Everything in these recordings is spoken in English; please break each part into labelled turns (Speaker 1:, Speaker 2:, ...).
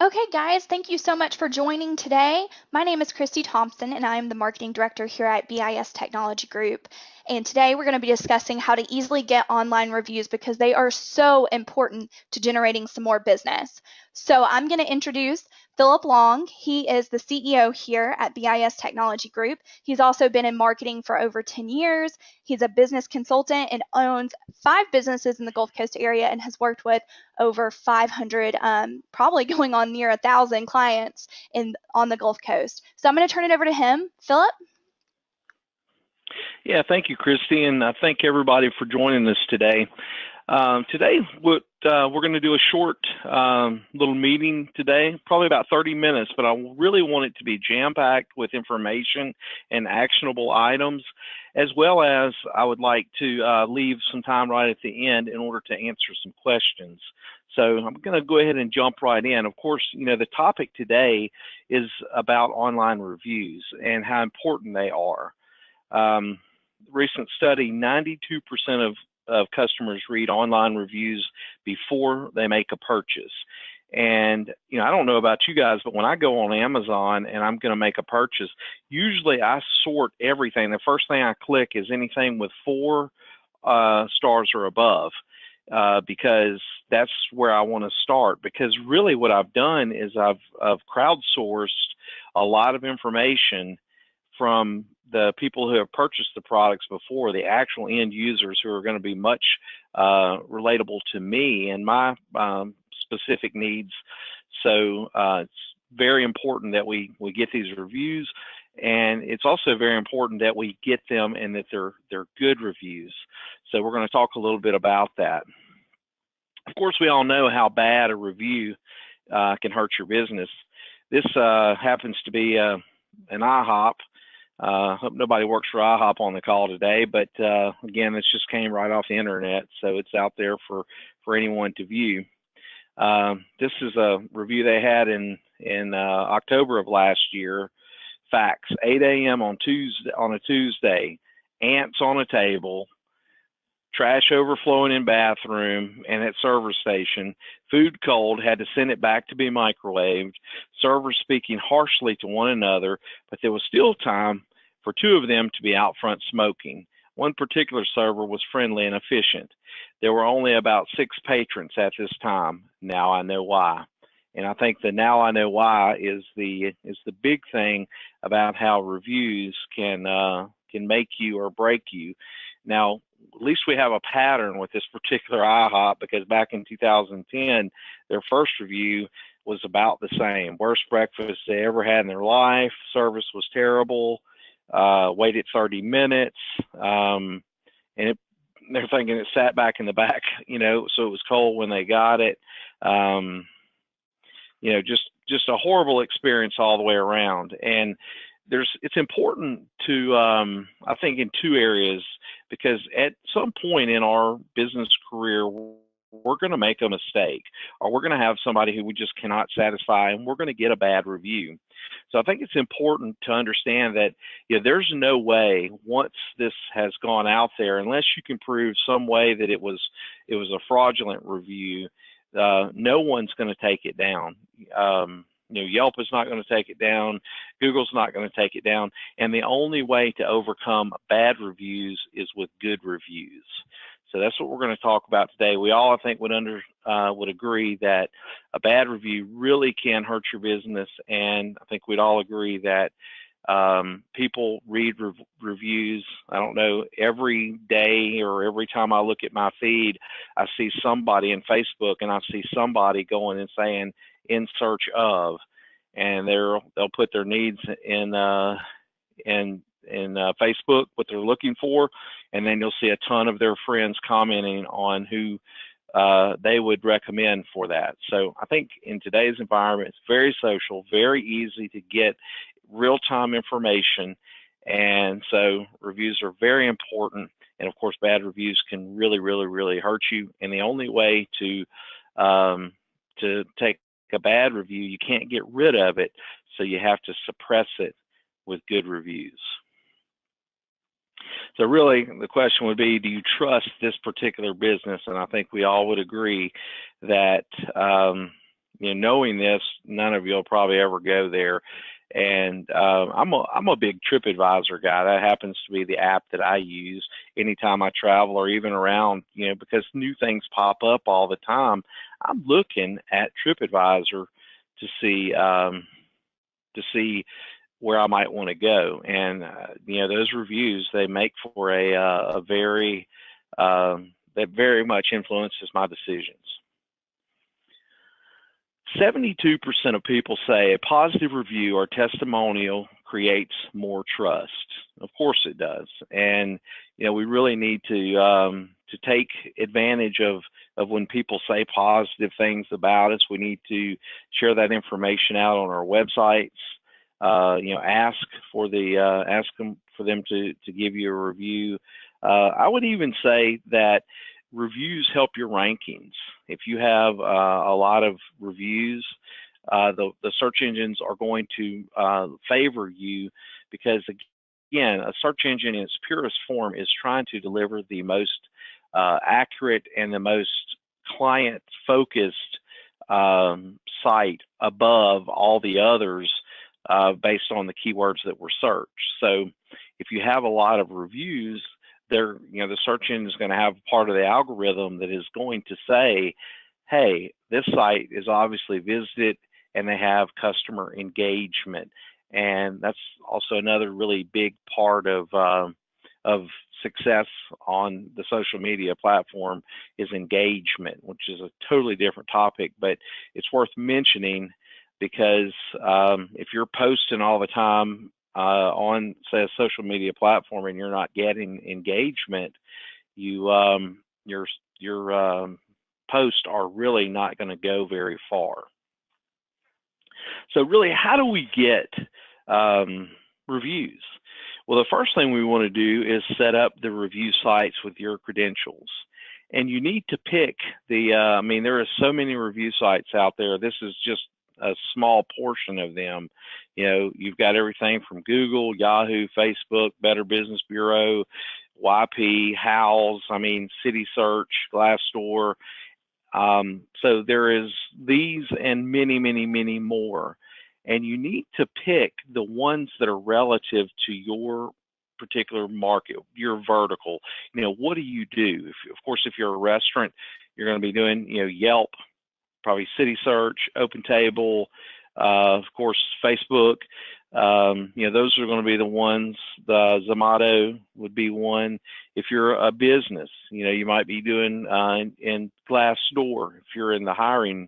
Speaker 1: Okay, guys, thank you so much for joining today. My name is Christy Thompson, and I am the Marketing Director here at BIS Technology Group. And today we're going to be discussing how to easily get online reviews because they are so important to generating some more business. So I'm going to introduce Philip Long. He is the CEO here at BIS Technology Group. He's also been in marketing for over 10 years. He's a business consultant and owns 5 businesses in the Gulf Coast area and has worked with over 500, probably going on near 1,000 clients on the Gulf Coast. So I'm going to turn it over to him. Philip?
Speaker 2: Yeah, thank you, Christy, and I thank everybody for joining us today. Today, we're going to do a short little meeting today, probably about 30 minutes, but I really want it to be jam-packed with information and actionable items, as well as I would like to leave some time right at the end in order to answer some questions. So I'm going to go ahead and jump right in. Of course, the topic today is about online reviews and how important they are. Recent study, 92% of customers read online reviews before they make a purchase. And, I don't know about you guys, but when I go on Amazon and I'm going to make a purchase, usually I sort everything. The first thing I click is anything with 4 stars or above, because that's where I want to start. Because really what I've done is I've crowdsourced a lot of information from the people who have purchased the products before, the actual end users who are going to be much relatable to me and my specific needs. So it's very important that we get these reviews, and it's also very important that we get them and that they're good reviews. So we're going to talk a little bit about that. Of course, we all know how bad a review can hurt your business. This happens to be an IHOP. Hope nobody works for IHOP on the call today, but again, this just came right off the internet, so it's out there for anyone to view. This is a review they had in October of last year. Facts: 8 a.m. on a Tuesday, ants on a table, trash overflowing in bathroom and at server station, food cold, had to send it back to be microwaved, servers speaking harshly to one another, but there was still time for 2 of them to be out front smoking. One particular server was friendly and efficient. There were only about 6 patrons at this time. Now I know why. And I think the now I know why is the big thing about how reviews can make you or break you. Now, at least we have a pattern with this particular IHOP, because back in 2010, their first review was about the same. Worst breakfast they ever had in their life. Service was terrible. Waited 30 minutes. And they're thinking it sat back in the back, so it was cold when they got it. Just a horrible experience all the way around. And it's important to, I think, in 2 areas, because at some point in our business career, we're going to make a mistake, or we're going to have somebody who we just cannot satisfy, and we're going to get a bad review. So I think it's important to understand that there's no way, once this has gone out there, unless you can prove some way that it was a fraudulent review, no one's going to take it down. Yelp is not going to take it down. Google's not going to take it down. And the only way to overcome bad reviews is with good reviews. So that's what we're going to talk about today. We all, I think, would agree that a bad review really can hurt your business. And I think we'd all agree that people read reviews. I don't know, every day or every time I look at my feed, I see somebody in Facebook, and I see somebody going and saying, in search of, and they'll put their needs in Facebook, what they're looking for, and then you'll see a ton of their friends commenting on who they would recommend for that. So I think in today's environment, it's very social, very easy to get real-time information, and so reviews are very important. And of course, bad reviews can really, really, really hurt you. And the only way to take a bad review, you can't get rid of it, so you have to suppress it with good reviews. So really, the question would be, do you trust this particular business? And I think we all would agree that knowing this, none of you will probably ever go there. And I'm a big TripAdvisor guy. That happens to be the app that I use anytime I travel or even around, because new things pop up all the time. I'm looking at TripAdvisor to see where I might want to go. And those reviews, they make for a very that very much influences my decisions. 72% of people say a positive review or testimonial creates more trust. Of course it does. And we really need to take advantage of when people say positive things about us. We need to share that information out on our websites. Ask for them to give you a review. I would even say that reviews help your rankings. If you have a lot of reviews, the search engines are going to favor you, because again, a search engine in its purest form is trying to deliver the most accurate and the most client-focused site above all the others based on the keywords that were searched. So if you have a lot of reviews, the search engine is going to have part of the algorithm that is going to say, hey, this site is obviously visited and they have customer engagement. And that's also another really big part of success on the social media platform is engagement, which is a totally different topic, but it's worth mentioning because if you're posting all the time on, say, a social media platform and you're not getting engagement, your posts are really not going to go very far. So really, how do we get reviews? Well, the first thing we want to do is set up the review sites with your credentials. And you need to pick there are so many review sites out there. This is just a small portion of them. You've got everything from Google, Yahoo, Facebook, Better Business Bureau, YP, Houzz, City Search, Glassdoor. So there is these and many, many, many more. And you need to pick the ones that are relative to your particular market, your vertical. What do you do? Of course, if you're a restaurant, you're going to be doing, Yelp, probably City Search, OpenTable, of course, Facebook. Those are going to be the ones. The Zomato would be one. If you're a business, you might be doing in Glassdoor. If you're in the hiring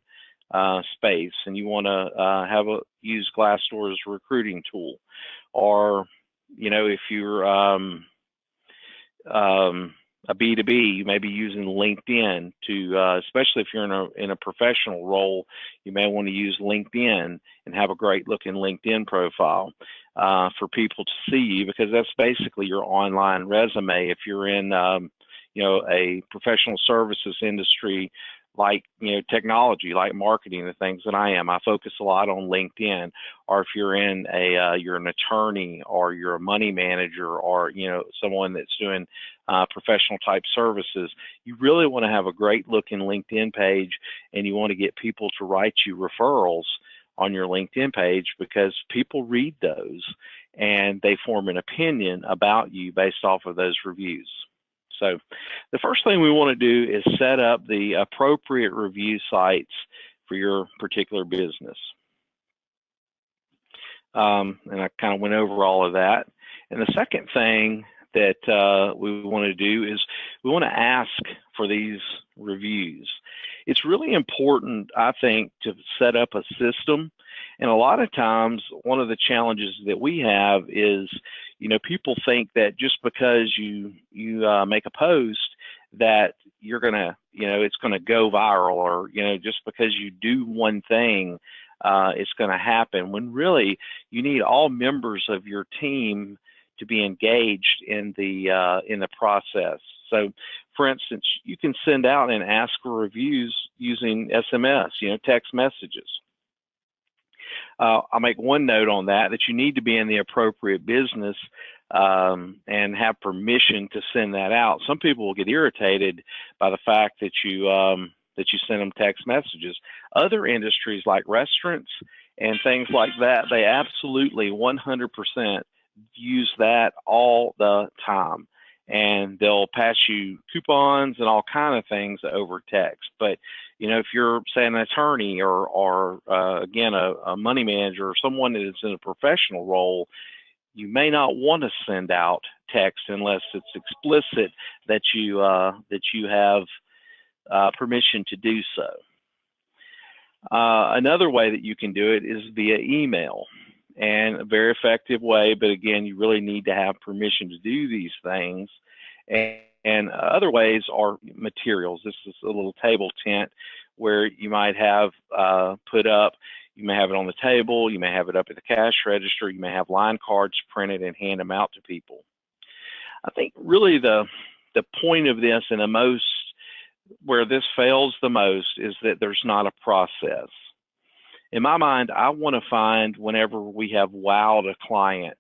Speaker 2: space and you want to use Glassdoor as a recruiting tool, or if you're a B2B, you may be using LinkedIn to, especially if you're in a professional role, you may want to use LinkedIn and have a great looking LinkedIn profile for people to see you, because that's basically your online resume. If you're in, a professional services industry, like technology, like marketing, the things that I am, I focus a lot on LinkedIn. Or if you're in you're an attorney, or you're a money manager, or someone that's doing professional type services, you really want to have a great looking LinkedIn page, and you want to get people to write you referrals on your LinkedIn page, because people read those and they form an opinion about you based off of those reviews. So the first thing we want to do is set up the appropriate review sites for your particular business. And I kind of went over all of that. And the second thing that we want to do is we want to ask for these reviews. It's really important, I think, to set up a system. And a lot of times, one of the challenges that we have is, people think that just because you make a post that you're gonna, it's gonna go viral, or just because you do one thing, it's gonna happen. When really, you need all members of your team to be engaged in the process. So, for instance, you can send out and ask for reviews using SMS, text messages. I'll make one note on that you need to be in the appropriate business and have permission to send that out. Some people will get irritated by the fact that you that you send them text messages. Other industries like restaurants and things like that, they absolutely 100% use that all the time. And they'll pass you coupons and all kind of things over text. But if you're, say, an attorney or again, a money manager or someone that is in a professional role, you may not want to send out text unless it's explicit that you have permission to do so. Another way that you can do it is via email, and a very effective way, but again, you really need to have permission to do these things. And other ways are materials. This is a little table tent where you might have put up, you may have it on the table, you may have it up at the cash register, you may have line cards printed and hand them out to people. I think really the point of this, and the most where this fails the most, is that there's not a process. In my mind, I want to find whenever we have wowed a client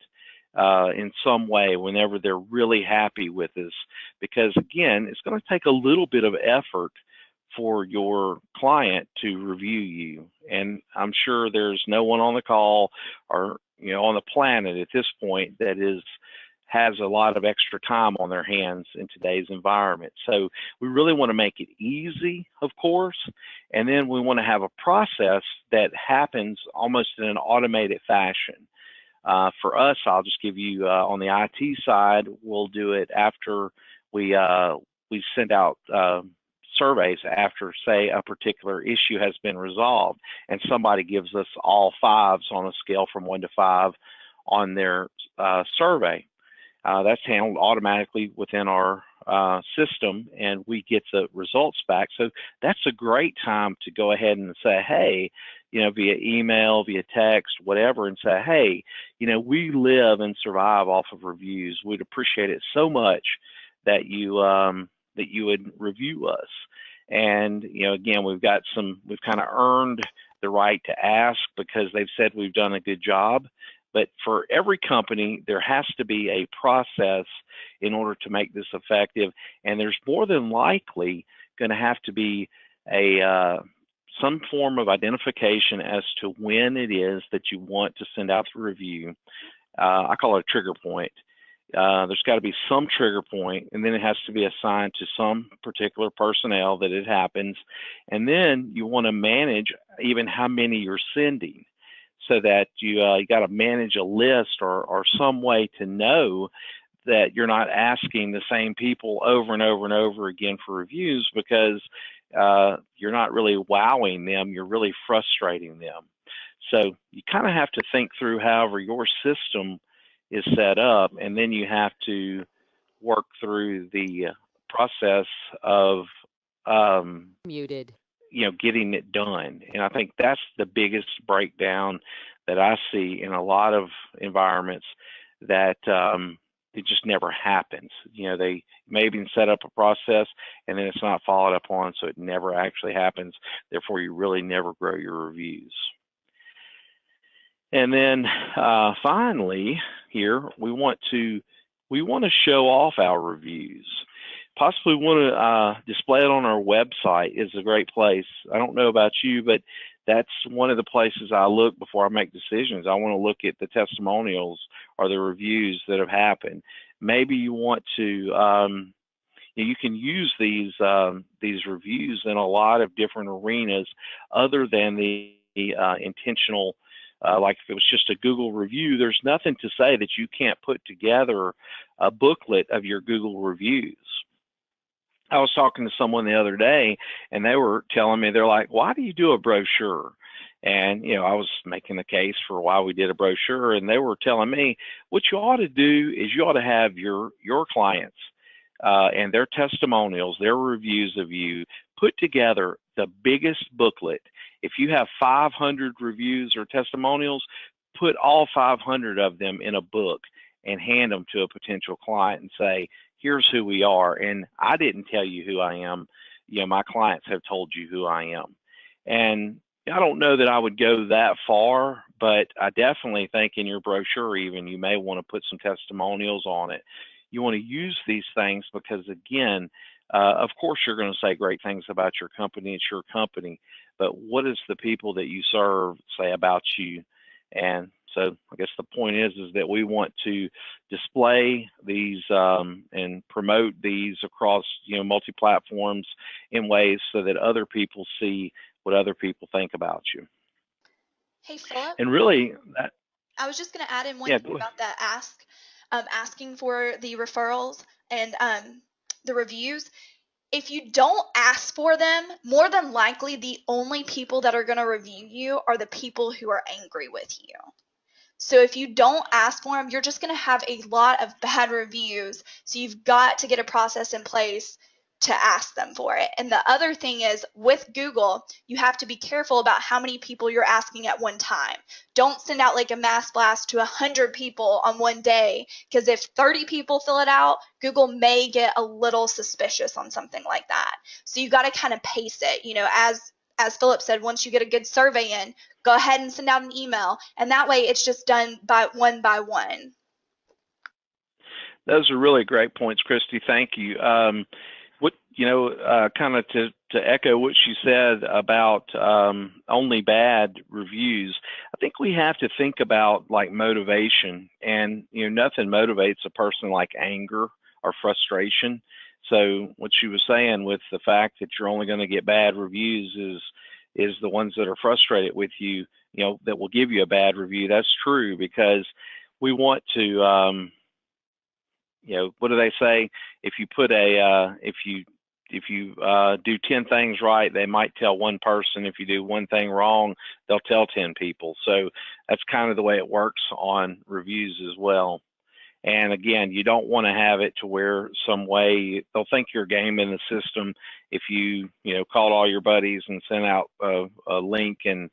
Speaker 2: in some way, whenever they're really happy with us, because again, it's going to take a little bit of effort for your client to review you. And I'm sure there's no one on the call or on the planet at this point that has a lot of extra time on their hands in today's environment. So we really want to make it easy, of course, and then we want to have a process that happens almost in an automated fashion. For us, I'll just give you on the IT side, we'll do it after we send out surveys after, say, a particular issue has been resolved, and somebody gives us all 5s on a scale from 1 to 5 on their survey. That's handled automatically within our system, and we get the results back. So that's a great time to go ahead and say, hey, via email, via text, whatever, and say, hey, we live and survive off of reviews. We'd appreciate it so much that you would review us. And again, we've kind of earned the right to ask because they've said we've done a good job. But for every company, there has to be a process in order to make this effective. And there's more than likely going to have to be some form of identification as to when it is that you want to send out the review. I call it a trigger point. There's got to be some trigger point, and then it has to be assigned to some particular personnel that it happens. And then you want to manage even how many you're sending, so that you got to manage a list or some way to know that you're not asking the same people over and over and over again for reviews, because you're not really wowing them, you're really frustrating them. So you kind of have to think through however your system is set up, and then you have to work through the process of getting it done. And I think that's the biggest breakdown that I see in a lot of environments, that it just never happens. They may even set up a process and then it's not followed up on, so it never actually happens. Therefore, you really never grow your reviews. And then finally, here we want to show off our reviews. Possibly want to display it on our website is a great place. I don't know about you, but that's one of the places I look before I make decisions. I want to look at the testimonials or the reviews that have happened. Maybe you want to, you can use these reviews in a lot of different arenas other than the intentional. Like if it was just a Google review, there's nothing to say that you can't put together a booklet of your Google reviews. I was talking to someone the other day, and they were telling me, they're like, why do you do a brochure? And, I was making the case for why we did a brochure, and they were telling me, what you ought to do is you ought to have your clients and their testimonials, their reviews of you, put together the biggest booklet. If you have 500 reviews or testimonials, put all 500 of them in a book and hand them to a potential client and say, here's who we are. And I didn't tell you who I am. My clients have told you who I am. And I don't know that I would go that far, but I definitely think in your brochure even, you may want to put some testimonials on it. You want to use these things because, again, of course you're going to say great things about your company. It's your company, but what does the people that you serve say about you? And so I guess the point is that we want to display these and promote these across, multi-platforms in ways so that other people see what other people think about you.
Speaker 1: Hey, Philip.
Speaker 2: And really,
Speaker 1: I was just going to add in one
Speaker 2: yeah,
Speaker 1: thing about that asking for the referrals and the reviews. If you don't ask for them, more than likely the only people that are going to review you are the people who are angry with you. So if you don't ask for them, you're just going to have a lot of bad reviews. So you've got to get a process in place to ask them for it. And the other thing is with Google, you have to be careful about how many people you're asking at one time. Don't send out like a mass blast to 100 people on one day, because if 30 people fill it out, Google may get a little suspicious on something like that. So you got to kind of pace it, as Philip said, once you get a good survey in, go ahead and send out an email, and that way it's just done by one.
Speaker 2: Those are really great points, Christy. Thank you. Kind of to echo what she said about only bad reviews, I think we have to think about like motivation, and nothing motivates a person like anger or frustration. So what she was saying with the fact that you're only going to get bad reviews is the ones that are frustrated with you, that will give you a bad review. That's true, because we want to, what do they say? If you put if you do 10 things right, they might tell one person. If you do one thing wrong, they'll tell 10 people. So that's kind of the way it works on reviews as well. And again, you don't want to have it to where some way they'll think you're gaming the system. If you, called all your buddies and sent out a link and,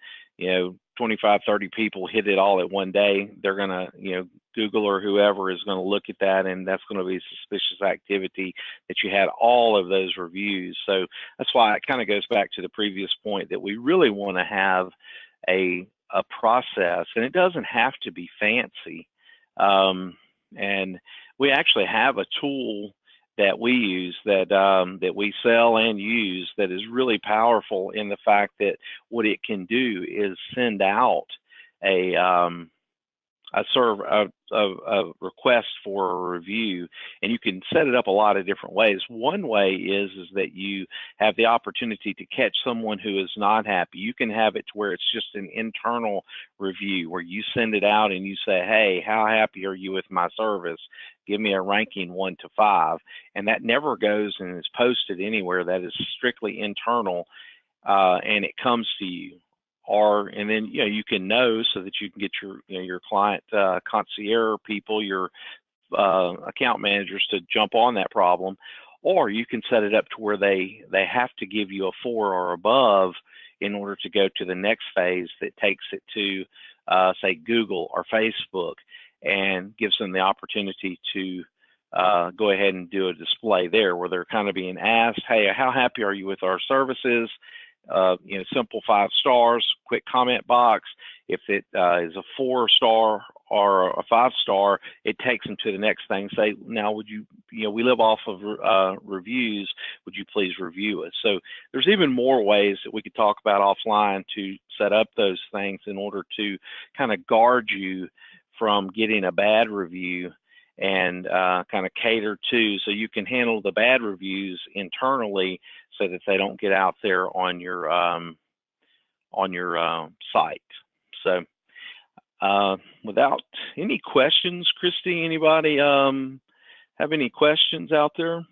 Speaker 2: 25, 30 people hit it all at one day, they're going to, Google or whoever is going to look at that, and that's going to be suspicious activity that you had all of those reviews. So that's why it kind of goes back to the previous point that we really want to have a process, and it doesn't have to be fancy. And we actually have a tool that we use that we sell and use that is really powerful in the fact that what it can do is send out a request for a review, and you can set it up a lot of different ways. One way is that you have the opportunity to catch someone who is not happy. You can have it to where it's just an internal review where you send it out and you say, hey, how happy are you with my service? Give me a ranking 1 to 5. And that never goes and is posted anywhere. That is strictly internal, and it comes to you. And then you can know so that you can get your client concierge people, your account managers to jump on that problem, or you can set it up to where they have to give you a 4 or above in order to go to the next phase that takes it to say Google or Facebook, and gives them the opportunity to go ahead and do a display there where they're kind of being asked, hey, how happy are you with our services? Simple 5 stars, quick comment box. If it is a 4-star or a 5-star, it takes them to the next thing. Say, now, would you, we live off of reviews. Would you please review us? So there's even more ways that we could talk about offline to set up those things in order to kind of guard you from getting a bad review, and kind of cater to, so you can handle the bad reviews internally so that they don't get out there on your site. So without any questions, Christy, anybody have any questions out there?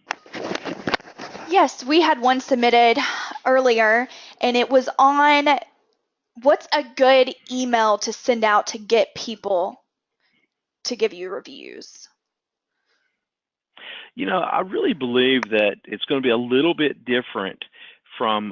Speaker 1: Yes, we had one submitted earlier, and it was on what's a good email to send out to get people to give you reviews.
Speaker 2: I really believe that it's going to be a little bit different from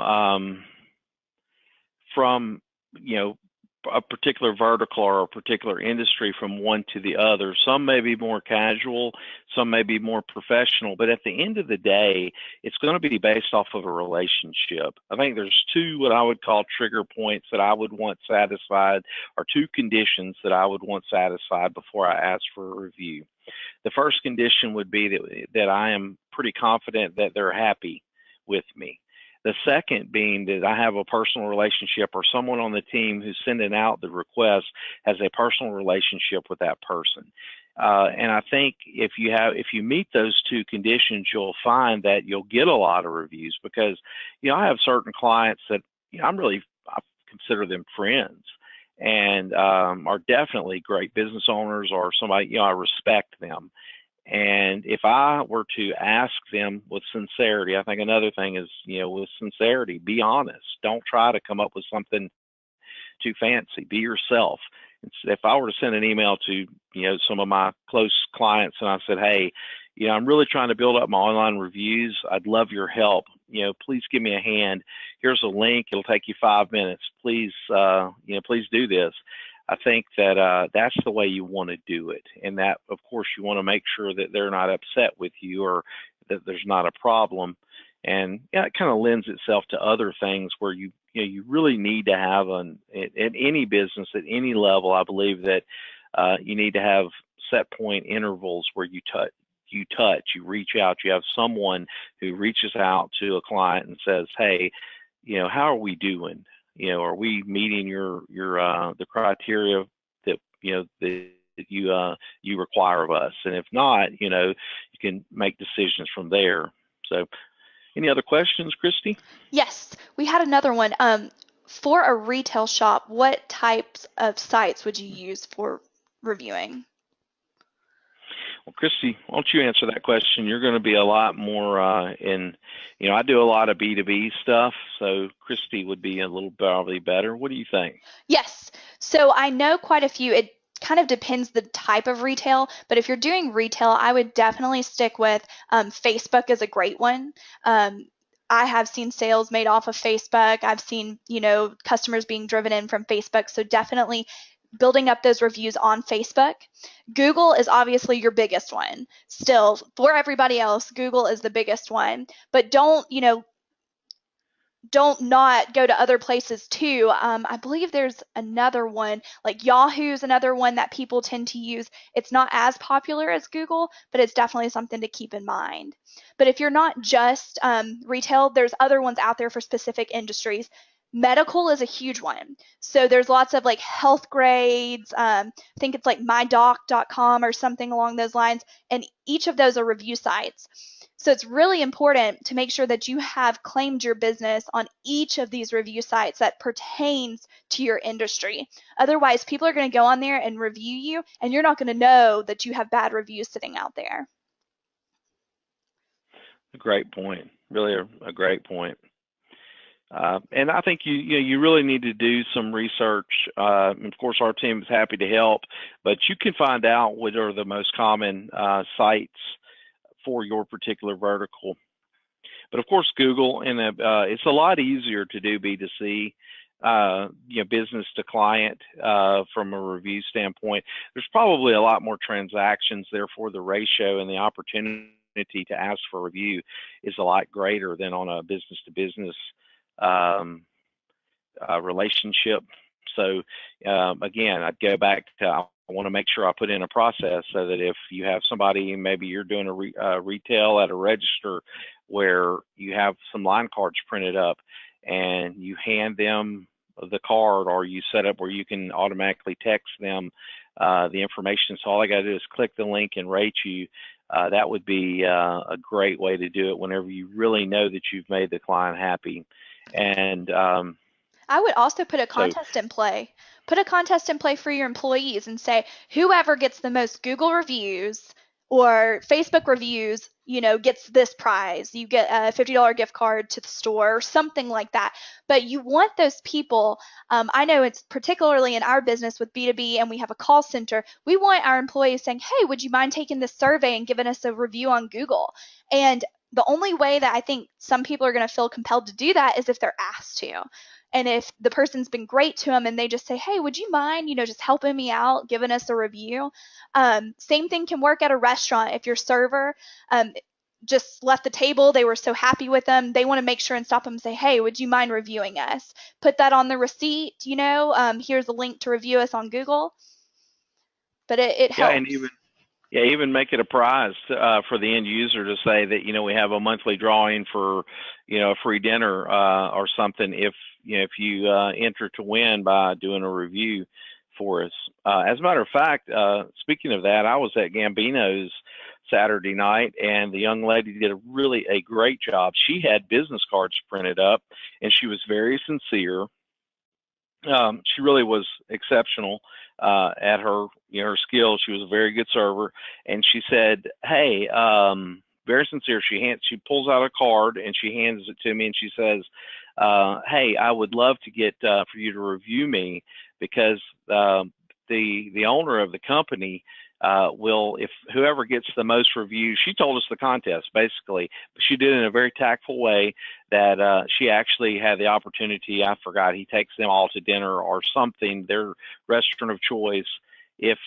Speaker 2: a particular vertical or a particular industry from one to the other. Some may be more casual, some may be more professional, but at the end of the day, it's going to be based off of a relationship. I think there's two what I would call trigger points that I would want satisfied, or two conditions that I would want satisfied before I ask for a review. The first condition would be that I am pretty confident that they're happy with me. The second being that I have a personal relationship, or someone on the team who's sending out the request has a personal relationship with that person. And I think if you meet those two conditions, you'll find that you'll get a lot of reviews, because I have certain clients that I consider them friends, and are definitely great business owners, or somebody I respect them. And if I were to ask them with sincerity, I think another thing is, with sincerity, be honest. Don't try to come up with something too fancy. Be yourself. If I were to send an email to, some of my close clients, and I said, hey, I'm really trying to build up my online reviews. I'd love your help. Please give me a hand. Here's a link. It'll take you 5 minutes. Please, please do this. I think that that's the way you want to do it. And that, of course, you want to make sure that they're not upset with you, or that there's not a problem. And it kind of lends itself to other things where you really need to have at any business, at any level. I believe that you need to have set point intervals where you reach out, you have someone who reaches out to a client and says, hey, how are we doing? Are we meeting the criteria that that you require of us? And if not, you can make decisions from there. So, any other questions, Christy?
Speaker 1: Yes, we had another one. For a retail shop, what types of sites would you use for reviewing?
Speaker 2: Well, Christy, why don't you answer that question? You're going to be a lot more I do a lot of B2B stuff, so Christy would be a little probably better. What do you think?
Speaker 1: Yes. So I know quite a few. It kind of depends the type of retail, but if you're doing retail, I would definitely stick with Facebook is a great one. I have seen sales made off of Facebook. I've seen, customers being driven in from Facebook. So definitely building up those reviews on Facebook. Google is obviously your biggest one. Still, for everybody else, Google is the biggest one. But don't not go to other places too. I believe there's another one, like Yahoo's another one that people tend to use. It's not as popular as Google, but it's definitely something to keep in mind. But if you're not just retail, there's other ones out there for specific industries. Medical is a huge one. So there's lots of like health grades. I think it's like mydoc.com or something along those lines. And each of those are review sites. So it's really important to make sure that you have claimed your business on each of these review sites that pertains to your industry. Otherwise, people are going to go on there and review you, and you're not going to know that you have bad reviews sitting out there.
Speaker 2: A great point. Really a great point. And I think you really need to do some research. Of course, our team is happy to help, but you can find out what are the most common sites for your particular vertical. But of course, Google, and it's a lot easier to do B2C, business to client from a review standpoint. There's probably a lot more transactions, therefore the ratio and the opportunity to ask for a review is a lot greater than on a business to business relationship. So again, I'd go back to, I want to make sure I put in a process so that if you have somebody, maybe you're doing a retail at a register where you have some line cards printed up and you hand them the card, or you set up where you can automatically text them the information. So all I got to do is click the link and rate you. That would be a great way to do it whenever you really know that you've made the client happy. And
Speaker 1: I would also put a contest in play. Put a contest in play for your employees and say, whoever gets the most Google reviews or Facebook reviews, gets this prize. You get a $50 gift card to the store or something like that. But you want those people, I know it's particularly in our business with B2B, and we have a call center. We want our employees saying, hey, would you mind taking this survey and giving us a review on Google? And the only way that I think some people are going to feel compelled to do that is if they're asked to. And if the person's been great to them and they just say, hey, would you mind, just helping me out, giving us a review? Same thing can work at a restaurant. If your server just left the table, they were so happy with them, they want to make sure and stop them and say, hey, would you mind reviewing us? Put that on the receipt, here's a link to review us on Google. But it
Speaker 2: Yeah,
Speaker 1: helps.
Speaker 2: and even make it a prize for the end user to say that we have a monthly drawing for a free dinner or something if you enter to win by doing a review for us. As a matter of fact, speaking of that, I was at Gambino's Saturday night, and the young lady did a great job. She had business cards printed up, and she was very sincere. She really was exceptional at her her skills. She was a very good server, and she said, "Hey, very sincere." She pulls out a card and she hands it to me, and she says, "Hey, I would love to get for you to review me because the owner of the company will, if whoever gets the most reviews." She told us the contest basically, but she did it in a very tactful way that she actually had the opportunity. I forgot, he takes them all to dinner or something, their restaurant of choice, if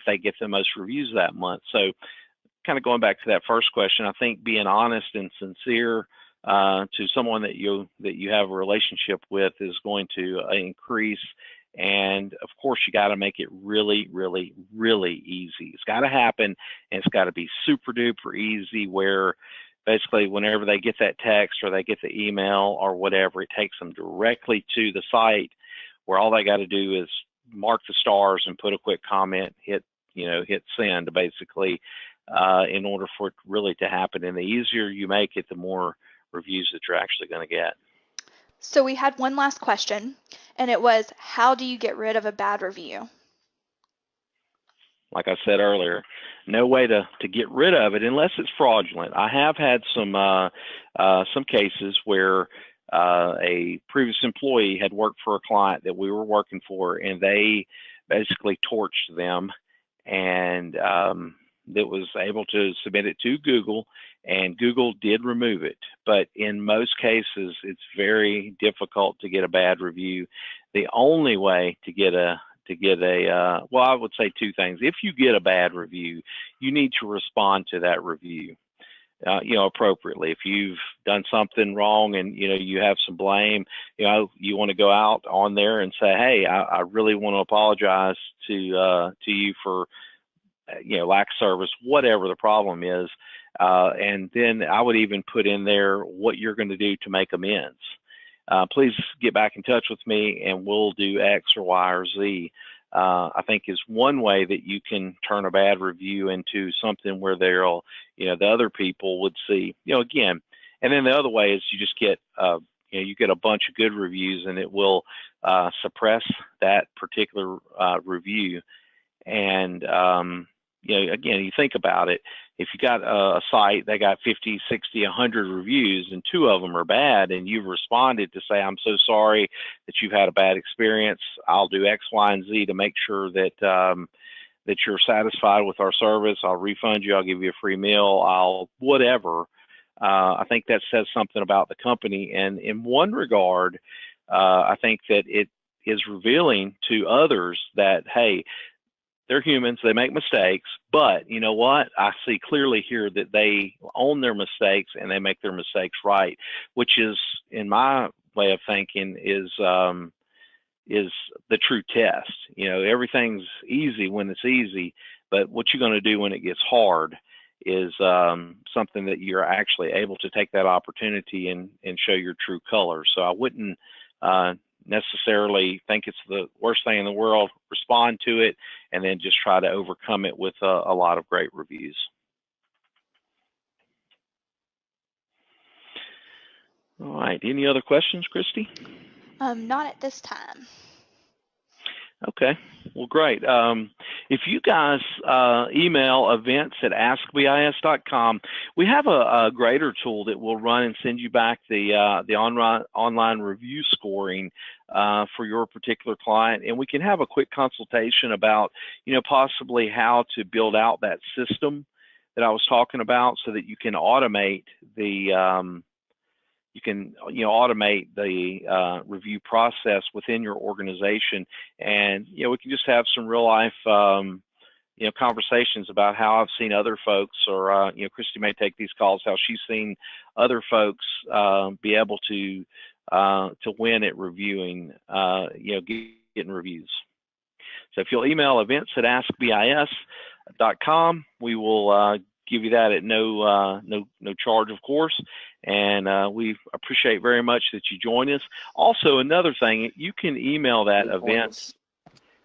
Speaker 2: they get the most reviews that month. So kind of going back to that first question, I think being honest and sincere to someone that you have a relationship with is going to increase. And of course, you got to make it really, really, really easy. It's got to happen, and it's got to be super duper easy, where basically whenever they get that text or they get the email or whatever, it takes them directly to the site where all they got to do is mark the stars and put a quick comment, hit send basically, in order for it really to happen. And the easier you make it, the more reviews that you're actually going to get.
Speaker 1: So we had one last question, and it was, how do you get rid of a bad review?
Speaker 2: Like I said earlier, no way to get rid of it unless it's fraudulent. I have had some cases where a previous employee had worked for a client that we were working for, and they basically torched them, and that was able to submit it to Google, and Google did remove it. But in most cases, it's very difficult to get a bad review. The only way to get a well, I would say two things. If you get a bad review, you need to respond to that review appropriately. If you've done something wrong and you have some blame, you want to go out on there and say, hey, I really want to apologize to you for lack of service, whatever the problem is, and then I would even put in there what you're going to do to make amends. Please get back in touch with me and we'll do X or Y or Z. I think is one way that you can turn a bad review into something where they'll, the other people would see, again. And then the other way is you just get, you get a bunch of good reviews, and it will suppress that particular review. And again, you think about it. If you got a site, they got 50, 60, 100 reviews, and 2 of them are bad, and you've responded to say, I'm so sorry that you've had a bad experience. I'll do X, Y, and Z to make sure that that you're satisfied with our service. I'll refund you. I'll give you a free meal. I'll whatever. I think that says something about the company. And in one regard, I think that it is revealing to others that, hey, they're humans, they make mistakes, but you know what? I see clearly here that they own their mistakes and they make their mistakes right, which is, in my way of thinking, is the true test. Everything's easy when it's easy, but what you're going to do when it gets hard is something that you're actually able to take that opportunity and show your true colors. So I wouldn't necessarily think it's the worst thing in the world. Respond to it and then just try to overcome it with a lot of great reviews. All right, any other questions, Christy?
Speaker 1: Not at this time.
Speaker 2: Okay, well, great. If you guys email events@askbis.com, we have a grader tool that will run and send you back the online review scoring for your particular client, and we can have a quick consultation about, possibly how to build out that system that I was talking about, so that you can automate the you can automate the review process within your organization, and we can just have some real life conversations about how I've seen other folks, or Christy may take these calls, how she's seen other folks be able to win at reviewing, getting reviews. So if you'll email events@askbis.com, we will give you that at no charge, of course. And we appreciate very much that you join us. Also, another thing, you can email that events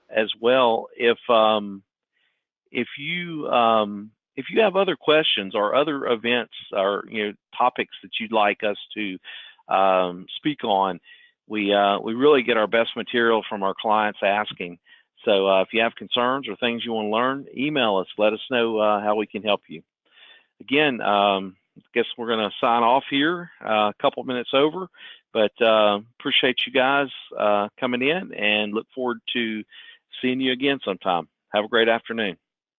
Speaker 2: as well if you have other questions or other events or topics that you'd like us to speak on. We really get our best material from our clients asking. So if you have concerns or things you want to learn, email us. Let us know how we can help you. Again, I guess we're going to sign off here a couple minutes over, but appreciate you guys coming in and look forward to seeing you again sometime. Have a great afternoon.